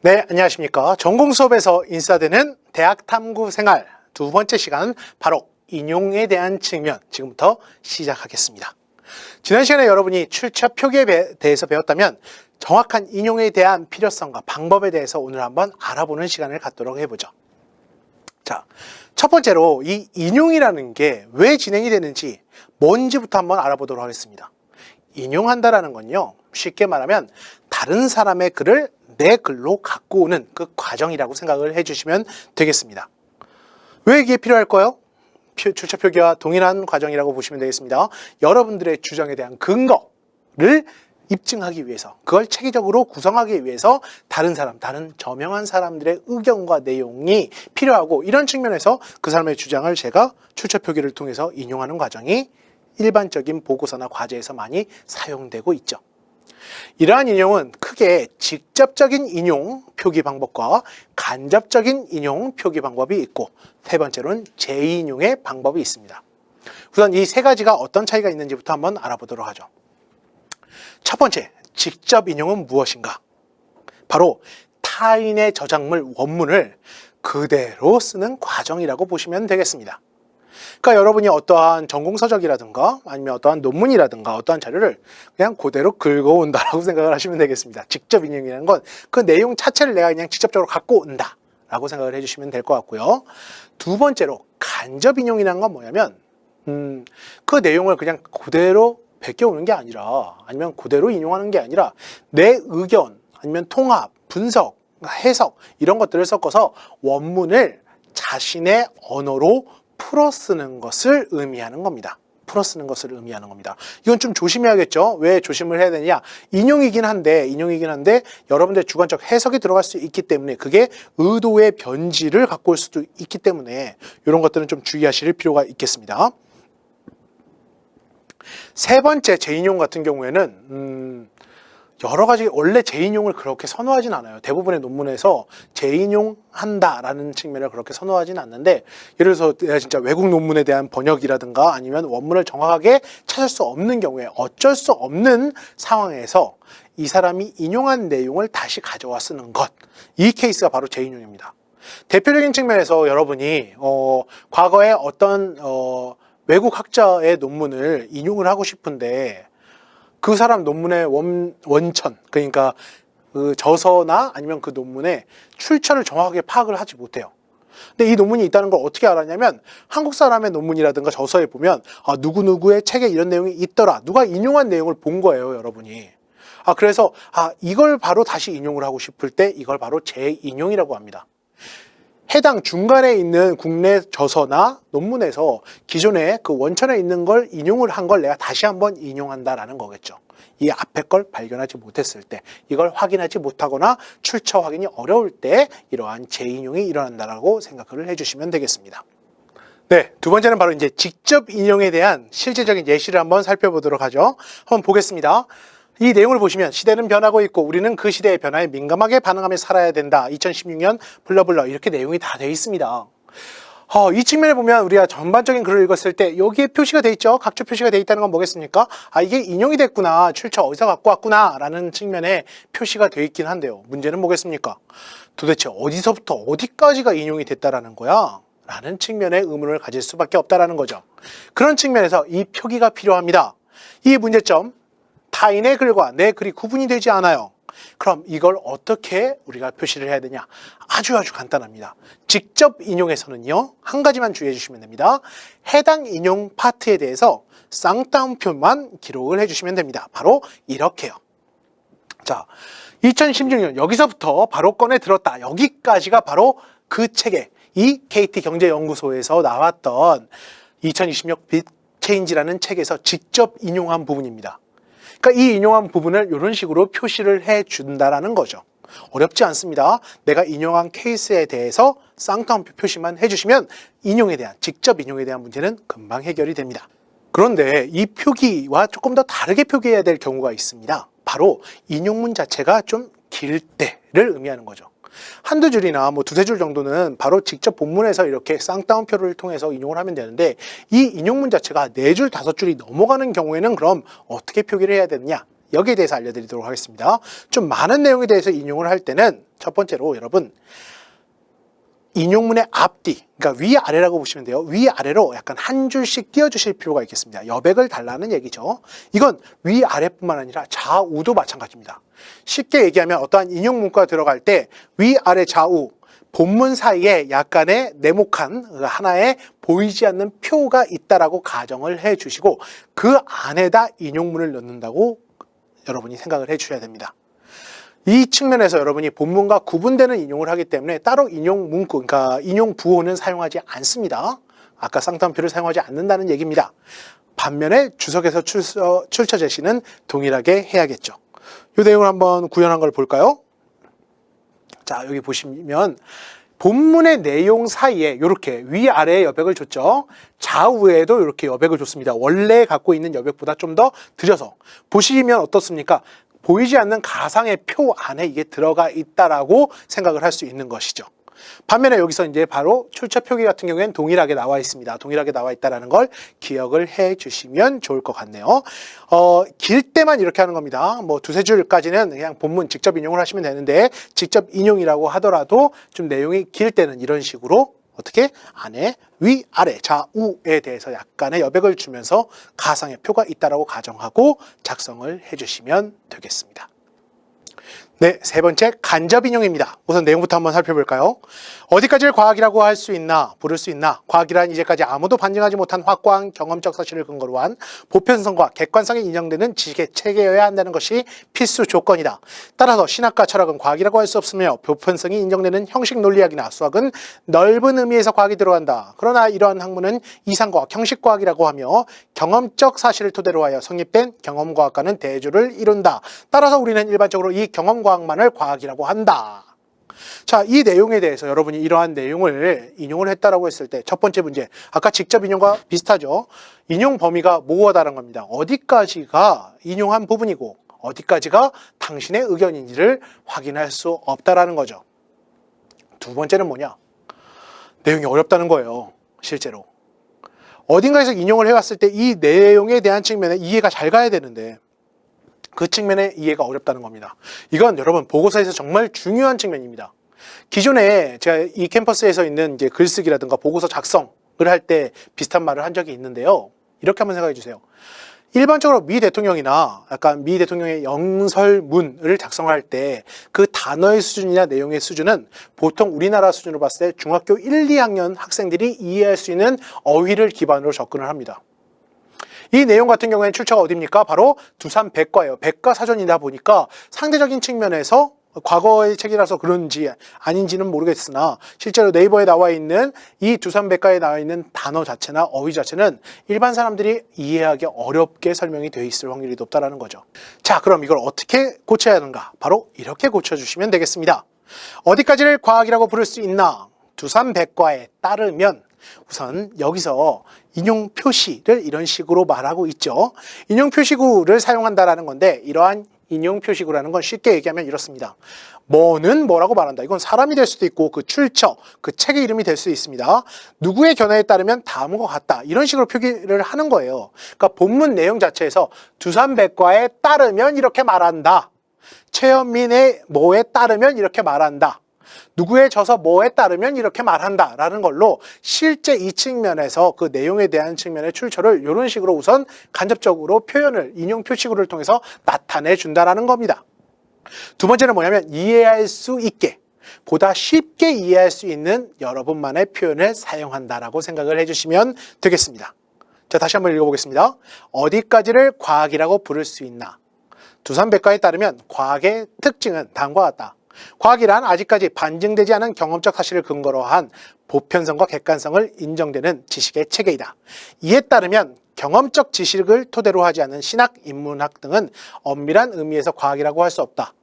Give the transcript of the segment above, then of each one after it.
네, 안녕하십니까. 전공 수업에서 인싸되는 대학 탐구 생활 두 번째 시간, 바로 인용에 대한 측면, 지금부터 시작하겠습니다. 지난 시간에 여러분이 출처 표기에 대해서 배웠다면 정확한 인용에 대한 필요성과 방법에 대해서 오늘 한번 알아보는 시간을 갖도록 해보죠. 자, 첫 번째로 이 인용이라는 게 왜 진행이 되는지 뭔지부터 한번 알아보도록 하겠습니다. 인용한다라는 건요, 쉽게 말하면 다른 사람의 글을 내 글로 갖고 오는 그 과정이라고 생각을 해주시면 되겠습니다. 왜 이게 필요할까요? 출처 표기와 동일한 과정이라고 보시면 되겠습니다. 여러분들의 주장에 대한 근거를 입증하기 위해서, 그걸 체계적으로 구성하기 위해서 다른 저명한 사람들의 의견과 내용이 필요하고, 이런 측면에서 그 사람의 주장을 제가 출처 표기를 통해서 인용하는 과정이 일반적인 보고서나 과제에서 많이 사용되고 있죠. 이러한 인용은 크게 직접적인 인용 표기 방법과 간접적인 인용 표기 방법이 있고, 세 번째로는 재인용의 방법이 있습니다. 우선 이 세 가지가 어떤 차이가 있는지부터 한번 알아보도록 하죠. 첫 번째, 직접 인용은 무엇인가? 바로 타인의 저작물 원문을 그대로 쓰는 과정이라고 보시면 되겠습니다. 그러니까 여러분이 어떠한 전공서적이라든가 아니면 어떠한 논문이라든가 어떠한 자료를 그냥 그대로 긁어온다라고 생각을 하시면 되겠습니다. 직접 인용이라는 건 그 내용 자체를 내가 그냥 직접적으로 갖고 온다 라고 생각을 해주시면 될 것 같고요. 두 번째로 간접 인용이라는 건 뭐냐면 그 내용을 그냥 그대로 베껴오는 게 아니라, 아니면 그대로 인용하는 게 아니라 내 의견 아니면 통합, 분석, 해석 이런 것들을 섞어서 원문을 자신의 언어로 풀어 쓰는 것을 의미하는 겁니다. 풀어 쓰는 것을 의미하는 겁니다. 이건 좀 조심해야겠죠. 왜 조심을 해야 되냐? 인용이긴 한데 여러분들의 주관적 해석이 들어갈 수 있기 때문에, 그게 의도의 변질을 갖고 올 수도 있기 때문에 이런 것들은 좀 주의하실 필요가 있겠습니다. 세 번째, 재인용 같은 경우에는 여러 가지, 원래 재인용을 그렇게 선호하진 않아요. 대부분의 논문에서 재인용한다라는 측면을 그렇게 선호하진 않는데, 예를 들어서 내가 진짜 외국 논문에 대한 번역이라든가 아니면 원문을 정확하게 찾을 수 없는 경우에, 어쩔 수 없는 상황에서 이 사람이 인용한 내용을 다시 가져와 쓰는 것, 이 케이스가 바로 재인용입니다. 대표적인 측면에서 여러분이 과거에 어떤 외국 학자의 논문을 인용을 하고 싶은데 그 사람 논문의 원천, 그러니까 그 저서나 아니면 그 논문의 출처를 정확하게 파악을 하지 못해요. 근데 이 논문이 있다는 걸 어떻게 알았냐면, 한국 사람의 논문이라든가 저서에 보면 누구누구의 책에 이런 내용이 있더라, 누가 인용한 내용을 본 거예요, 여러분이. 그래서 이걸 바로 다시 인용을 하고 싶을 때 이걸 바로 재인용이라고 합니다. 해당 중간에 있는 국내 저서나 논문에서 기존에 그 원천에 있는 걸 인용을 한 걸 내가 다시 한번 인용한다라는 거겠죠. 이 앞에 걸 발견하지 못했을 때, 이걸 확인하지 못하거나 출처 확인이 어려울 때 이러한 재인용이 일어난다라고 생각을 해주시면 되겠습니다. 네, 두 번째는 바로 이제 직접 인용에 대한 실제적인 예시를 한번 살펴보도록 하죠. 한번 보겠습니다. 이 내용을 보시면, 시대는 변하고 있고 우리는 그 시대의 변화에 민감하게 반응하며 살아야 된다. 2016년 블러블러, 이렇게 내용이 다 되어 있습니다. 이 측면에 보면 우리가 전반적인 글을 읽었을 때 여기에 표시가 되어 있죠. 각조 표시가 되어 있다는 건 뭐겠습니까? 이게 인용이 됐구나, 출처 어디서 갖고 왔구나 라는 측면에 표시가 되어 있긴 한데요. 문제는 뭐겠습니까? 도대체 어디서부터 어디까지가 인용이 됐다라는 거야? 라는 측면에 의문을 가질 수밖에 없다라는 거죠. 그런 측면에서 이 표기가 필요합니다. 이 문제점, 타인의 글과 내 글이 구분이 되지 않아요. 그럼 이걸 어떻게 우리가 표시를 해야 되냐? 아주 간단합니다. 직접 인용에서는요, 한 가지만 주의해 주시면 됩니다. 해당 인용 파트에 대해서 쌍따옴표만 기록을 해주시면 됩니다. 바로 이렇게요. 자, 2016년 여기서부터 바로 꺼내 들었다, 여기까지가 바로 그 책에, 이 KT경제연구소에서 나왔던 2020년 빅체인지라는 책에서 직접 인용한 부분입니다. 그러니까 이 인용한 부분을 이런 식으로 표시를 해준다라는 거죠. 어렵지 않습니다. 내가 인용한 케이스에 대해서 쌍따옴표 표시만 해주시면 직접 인용에 대한 문제는 금방 해결이 됩니다. 그런데 이 표기와 조금 더 다르게 표기해야 될 경우가 있습니다. 바로 인용문 자체가 좀 길 때를 의미하는 거죠. 한두 줄이나 두세 줄 정도는 바로 직접 본문에서 이렇게 쌍따옴표를 통해서 인용을 하면 되는데, 이 인용문 자체가 네 줄, 다섯 줄이 넘어가는 경우에는 그럼 어떻게 표기를 해야 되느냐? 여기에 대해서 알려드리도록 하겠습니다. 좀 많은 내용에 대해서 인용을 할 때는 첫 번째로 여러분 인용문의 앞뒤, 그러니까 위아래라고 보시면 돼요. 위아래로 약간 한 줄씩 띄워주실 필요가 있겠습니다. 여백을 달라는 얘기죠. 이건 위아래뿐만 아니라 좌우도 마찬가지입니다. 쉽게 얘기하면 어떠한 인용 문구가 들어갈 때 위아래 좌우 본문 사이에 약간의 네모칸 하나의 보이지 않는 표가 있다라고 가정을 해 주시고 그 안에다 인용문을 넣는다고 여러분이 생각을 해 주셔야 됩니다. 이 측면에서 여러분이 본문과 구분되는 인용을 하기 때문에 따로 인용 문구, 그러니까 인용 부호는 사용하지 않습니다. 아까 쌍따옴표를 사용하지 않는다는 얘기입니다. 반면에 주석에서 출처 제시는 동일하게 해야겠죠. 이 내용을 한번 구현한 걸 볼까요? 자, 여기 보시면 본문의 내용 사이에 이렇게 위아래에 여백을 줬죠. 좌우에도 이렇게 여백을 줬습니다. 원래 갖고 있는 여백보다 좀 더 들여서 보시면 어떻습니까? 보이지 않는 가상의 표 안에 이게 들어가 있다라고 생각을 할 수 있는 것이죠. 반면에 여기서 이제 바로 출처 표기 같은 경우에는 동일하게 나와 있습니다. 동일하게 나와 있다라는 걸 기억을 해 주시면 좋을 것 같네요. 길 때만 이렇게 하는 겁니다. 뭐 두세 줄까지는 그냥 본문 직접 인용을 하시면 되는데 직접 인용이라고 하더라도 좀 내용이 길 때는 이런 식으로 어떻게 안에 위, 아래, 좌우에 대해서 약간의 여백을 주면서 가상의 표가 있다라고 가정하고 작성을 해주시면 되겠습니다. 네, 세 번째 간접 인용입니다. 우선 내용부터 한번 살펴볼까요? 어디까지를 과학이라고 할 수 있나, 부를 수 있나? 과학이란 이제까지 아무도 반증하지 못한 확고한 경험적 사실을 근거로 한 보편성과 객관성이 인정되는 지식의 체계여야 한다는 것이 필수 조건이다. 따라서 신학과 철학은 과학이라고 할 수 없으며 보편성이 인정되는 형식 논리학이나 수학은 넓은 의미에서 과학이 들어간다. 그러나 이러한 학문은 이상과학, 형식과학이라고 하며 경험적 사실을 토대로 하여 성립된 경험과학과는 대조를 이룬다. 따라서 우리는 일반적으로 이 경험과학만을 과학이라고 한다. 자, 이 내용에 대해서 여러분이 이러한 내용을 인용을 했다라고 했을 때 첫 번째 문제, 아까 직접 인용과 비슷하죠. 인용 범위가 뭐다라는 겁니다. 어디까지가 인용한 부분이고 어디까지가 당신의 의견인지를 확인할 수 없다라는 거죠. 두 번째는 뭐냐? 내용이 어렵다는 거예요. 실제로. 어딘가에서 인용을 해왔을 때 이 내용에 대한 측면에 이해가 잘 가야 되는데 그 측면에 이해가 어렵다는 겁니다. 이건 여러분 보고서에서 정말 중요한 측면입니다. 기존에 제가 이 캠퍼스에서 있는 이제 글쓰기라든가 보고서 작성을 할 때 비슷한 말을 한 적이 있는데요. 이렇게 한번 생각해 주세요. 일반적으로 미 대통령이나 약간 미 대통령의 영설문을 작성할 때 그 단어의 수준이나 내용의 수준은 보통 우리나라 수준으로 봤을 때 중학교 1, 2학년 학생들이 이해할 수 있는 어휘를 기반으로 접근을 합니다. 이 내용 같은 경우에는 출처가 어디입니까? 바로 두산 백과예요. 백과 사전이다 보니까 상대적인 측면에서 과거의 책이라서 그런지 아닌지는 모르겠으나 실제로 네이버에 나와 있는 이 두산 백과에 나와 있는 단어 자체나 어휘 자체는 일반 사람들이 이해하기 어렵게 설명이 되어 있을 확률이 높다는 거죠. 자, 그럼 이걸 어떻게 고쳐야 하는가? 바로 이렇게 고쳐주시면 되겠습니다. 어디까지를 과학이라고 부를 수 있나? 두산 백과에 따르면 우선 여기서 인용 표시를 이런 식으로 말하고 있죠. 인용 표시구를 사용한다라는 건데 이러한 인용 표시구라는 건 쉽게 얘기하면 이렇습니다. 뭐는 뭐라고 말한다. 이건 사람이 될 수도 있고 그 출처, 그 책의 이름이 될 수 있습니다. 누구의 견해에 따르면 다음과 같다. 이런 식으로 표기를 하는 거예요. 그러니까 본문 내용 자체에서 두산백과에 따르면 이렇게 말한다. 최현민의 뭐에 따르면 이렇게 말한다. 누구의 저서 뭐에 따르면 이렇게 말한다 라는 걸로 실제 이 측면에서 그 내용에 대한 측면의 출처를 이런 식으로 우선 간접적으로 표현을 인용 표시구를 통해서 나타내 준다라는 겁니다. 두 번째는 뭐냐면 이해할 수 있게 보다 쉽게 이해할 수 있는 여러분만의 표현을 사용한다라고 생각을 해주시면 되겠습니다. 자, 다시 한번 읽어보겠습니다. 어디까지를 과학이라고 부를 수 있나? 두산백과에 따르면 과학의 특징은 다음과 같다. 과학이란 아직까지 반증되지 않은 경험적 사실을 근거로 한 보편성과 객관성을 인정되는 지식의 체계이다. 이에 따르면 경험적 지식을 토대로 하지 않은 신학, 인문학 등은 엄밀한 의미에서 과학이라고 할 수 없다.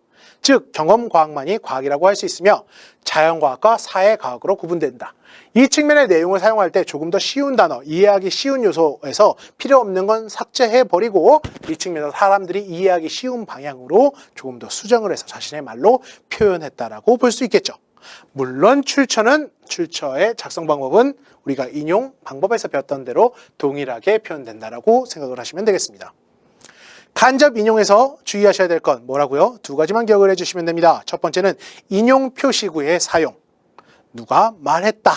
즉 경험과학만이 과학이라고 할 수 있으며 자연과학과 사회과학으로 구분된다. 이 측면의 내용을 사용할 때 조금 더 쉬운 단어, 이해하기 쉬운 요소에서 필요 없는 건 삭제해버리고 이 측면에서 사람들이 이해하기 쉬운 방향으로 조금 더 수정을 해서 자신의 말로 표현했다라고 볼 수 있겠죠. 물론 출처의 작성 방법은 우리가 인용 방법에서 배웠던 대로 동일하게 표현된다라고 생각을 하시면 되겠습니다. 간접 인용에서 주의하셔야 될 건 뭐라고요? 두 가지만 기억을 해주시면 됩니다. 첫 번째는 인용 표시구의 사용. 누가 말했다,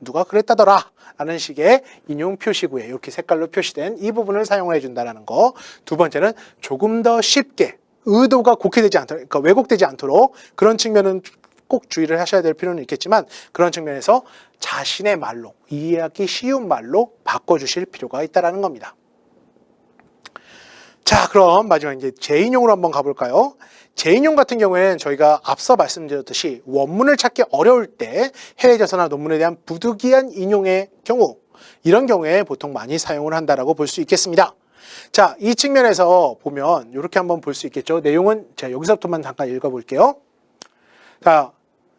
누가 그랬다더라 라는 식의 인용 표시구에 이렇게 색깔로 표시된 이 부분을 사용을 해준다는 거. 두 번째는 조금 더 쉽게 의도가 곡해되지 않도록, 그러니까 왜곡되지 않도록 그런 측면은 꼭 주의를 하셔야 될 필요는 있겠지만 그런 측면에서 자신의 말로, 이해하기 쉬운 말로 바꿔주실 필요가 있다는 겁니다. 자, 그럼 마지막 이제 재인용으로 한번 가볼까요? 재인용 같은 경우에는 저희가 앞서 말씀드렸듯이 원문을 찾기 어려울 때 해외저서나 논문에 대한 부득이한 인용의 경우, 이런 경우에 보통 많이 사용을 한다라고 볼 수 있겠습니다. 자, 이 측면에서 보면 이렇게 한번 볼 수 있겠죠. 내용은 제가 여기서부터만 잠깐 읽어볼게요. 자,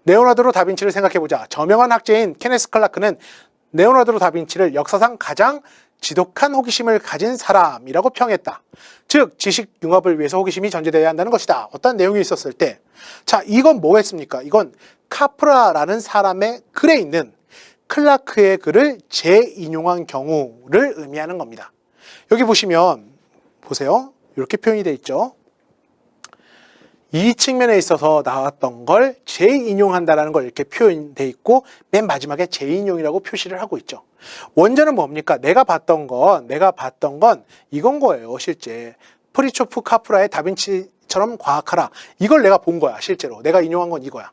레오나르도 다빈치를 생각해보자. 저명한 학자인 케네스 클라크는 레오나르도 다빈치를 역사상 가장 지독한 호기심을 가진 사람이라고 평했다. 즉, 지식 융합을 위해서 호기심이 전제되어야 한다는 것이다. 어떤 내용이 있었을 때, 자, 이건 뭐겠습니까? 이건 카프라라는 사람의 글에 있는 클라크의 글을 재인용한 경우를 의미하는 겁니다. 여기 보시면 보세요. 이렇게 표현이 되어 있죠. 이 측면에 있어서 나왔던 걸 재인용한다라는 걸 이렇게 표현되어 있고 맨 마지막에 재인용이라고 표시를 하고 있죠. 원전은 뭡니까? 내가 봤던 건 이건 거예요. 실제 프리초프 카프라의 다빈치처럼 과학하라. 이걸 내가 본 거야. 실제로 내가 인용한 건 이거야.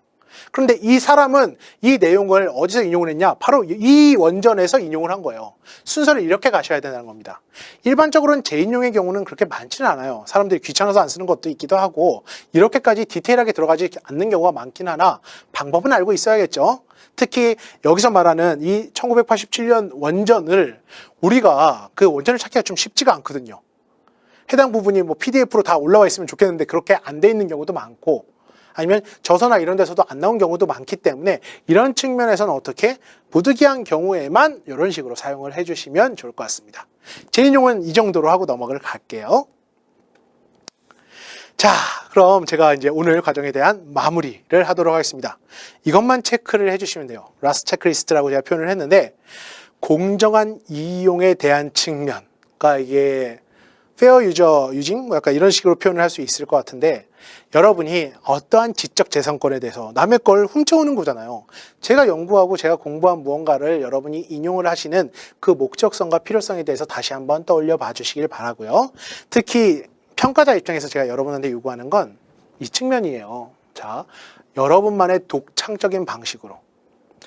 그런데 이 사람은 이 내용을 어디서 인용을 했냐? 바로 이 원전에서 인용을 한 거예요. 순서를 이렇게 가셔야 되는 겁니다. 일반적으로는 재인용의 경우는 그렇게 많지는 않아요. 사람들이 귀찮아서 안 쓰는 것도 있기도 하고 이렇게까지 디테일하게 들어가지 않는 경우가 많긴 하나 방법은 알고 있어야겠죠. 특히 여기서 말하는 이 1987년 원전을 우리가 그 원전을 찾기가 좀 쉽지가 않거든요. 해당 부분이 뭐 PDF로 다 올라와 있으면 좋겠는데 그렇게 안 돼 있는 경우도 많고 아니면 저서나 이런 데서도 안 나온 경우도 많기 때문에 이런 측면에서는 어떻게 부득이한 경우에만 이런 식으로 사용을 해주시면 좋을 것 같습니다. 재인용은 이 정도로 하고 넘어갈 갈게요. 자, 그럼 제가 이제 오늘 과정에 대한 마무리를 하도록 하겠습니다. 이것만 체크를 해주시면 돼요. 라스트 체크리스트라고 제가 표현을 했는데 공정한 이용에 대한 측면, 그러니까 이게 페어 유저 유징 약간 이런 식으로 표현을 할 수 있을 것 같은데 여러분이 어떠한 지적 재산권에 대해서 남의 걸 훔쳐오는 거잖아요. 제가 연구하고 제가 공부한 무언가를 여러분이 인용을 하시는 그 목적성과 필요성에 대해서 다시 한번 떠올려 봐 주시길 바라고요. 특히 평가자 입장에서 제가 여러분한테 요구하는 건 이 측면이에요. 자, 여러분만의 독창적인 방식으로.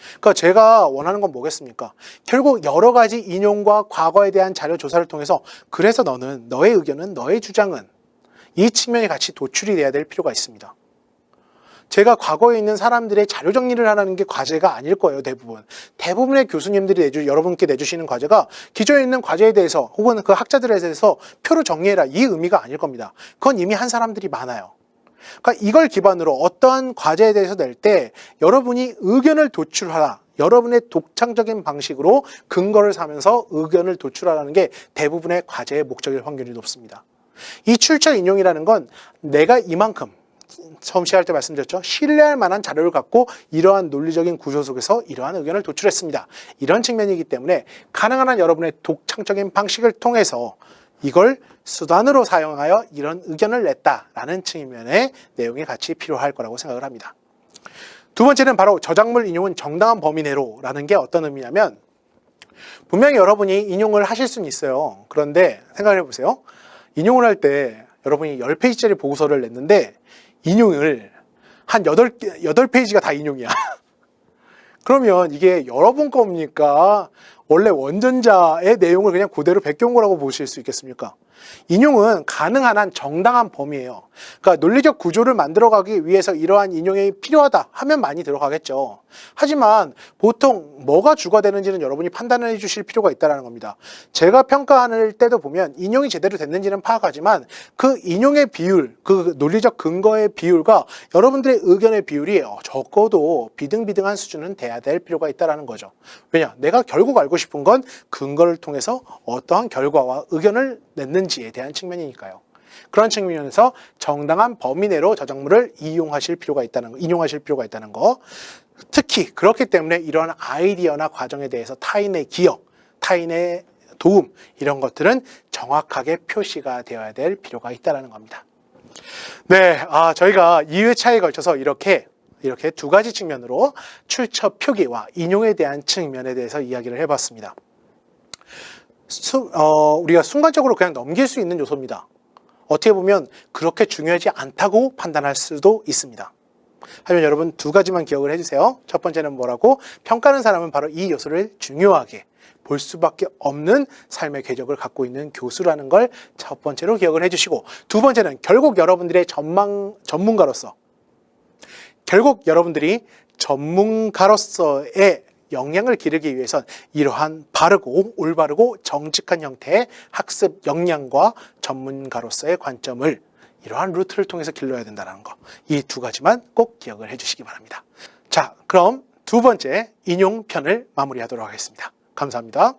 그러니까 제가 원하는 건 뭐겠습니까? 결국 여러 가지 인용과 과거에 대한 자료 조사를 통해서 그래서 너는, 너의 의견은, 너의 주장은 이 측면이 같이 도출이 돼야 될 필요가 있습니다. 제가 과거에 있는 사람들의 자료 정리를 하라는 게 과제가 아닐 거예요. 대부분의 교수님들이 여러분께 내주시는 과제가 기존에 있는 과제에 대해서 혹은 그 학자들에 대해서 표로 정리해라 이 의미가 아닐 겁니다. 그건 이미 한 사람들이 많아요. 그러니까 이걸 기반으로 어떠한 과제에 대해서 낼 때 여러분이 의견을 도출하라. 여러분의 독창적인 방식으로 근거를 삼면서 의견을 도출하라는 게 대부분의 과제의 목적일 확률이 높습니다. 이 출처 인용이라는 건 내가 이만큼 처음 시작할 때 말씀드렸죠. 신뢰할 만한 자료를 갖고 이러한 논리적인 구조 속에서 이러한 의견을 도출했습니다. 이런 측면이기 때문에 가능한 한 여러분의 독창적인 방식을 통해서 이걸 수단으로 사용하여 이런 의견을 냈다라는 측면의 내용이 같이 필요할 거라고 생각을 합니다. 두 번째는 바로 저작물 인용은 정당한 범위 내로라는 게 어떤 의미냐면 분명히 여러분이 인용을 하실 수는 있어요. 그런데 생각을 해보세요. 인용을 할 때 여러분이 10페이지짜리 보고서를 냈는데 인용을 한 8페이지가 다 인용이야. 그러면 이게 여러분 겁니까? 원래 원전자의 내용을 그냥 그대로 베껴온 거라고 보실 수 있겠습니까? 인용은 가능한 한 정당한 범위예요. 그러니까 논리적 구조를 만들어가기 위해서 이러한 인용이 필요하다 하면 많이 들어가겠죠. 하지만 보통 뭐가 주가 되는지는 여러분이 판단을 해주실 필요가 있다는 겁니다. 제가 평가할 때도 보면 인용이 제대로 됐는지는 파악하지만 그 인용의 비율, 그 논리적 근거의 비율과 여러분들의 의견의 비율이 적어도 비등비등한 수준은 돼야 될 필요가 있다는 거죠. 왜냐? 내가 결국 알고 싶은 건 근거를 통해서 어떠한 결과와 의견을 냈는지에 대한 측면이니까요. 그런 측면에서 정당한 범위 내로 저작물을 인용하실 필요가 있다는 거. 특히 그렇기 때문에 이러한 아이디어나 과정에 대해서 타인의 기억, 타인의 도움 이런 것들은 정확하게 표시가 되어야 될 필요가 있다는 겁니다. 네, 저희가 2회차에 걸쳐서 이렇게 두 가지 측면으로 출처 표기와 인용에 대한 측면에 대해서 이야기를 해봤습니다. 우리가 순간적으로 그냥 넘길 수 있는 요소입니다. 어떻게 보면 그렇게 중요하지 않다고 판단할 수도 있습니다. 하지만 여러분 두 가지만 기억을 해주세요. 첫 번째는 뭐라고? 평가하는 사람은 바로 이 요소를 중요하게 볼 수밖에 없는 삶의 궤적을 갖고 있는 교수라는 걸 첫 번째로 기억을 해주시고, 두 번째는 결국 여러분들이 전문가로서의 역량을 기르기 위해선 이러한 바르고 올바르고 정직한 형태의 학습 역량과 전문가로서의 관점을 이러한 루트를 통해서 길러야 된다는 거, 이 두 가지만 꼭 기억을 해주시기 바랍니다. 자, 그럼 두 번째 인용편을 마무리하도록 하겠습니다. 감사합니다.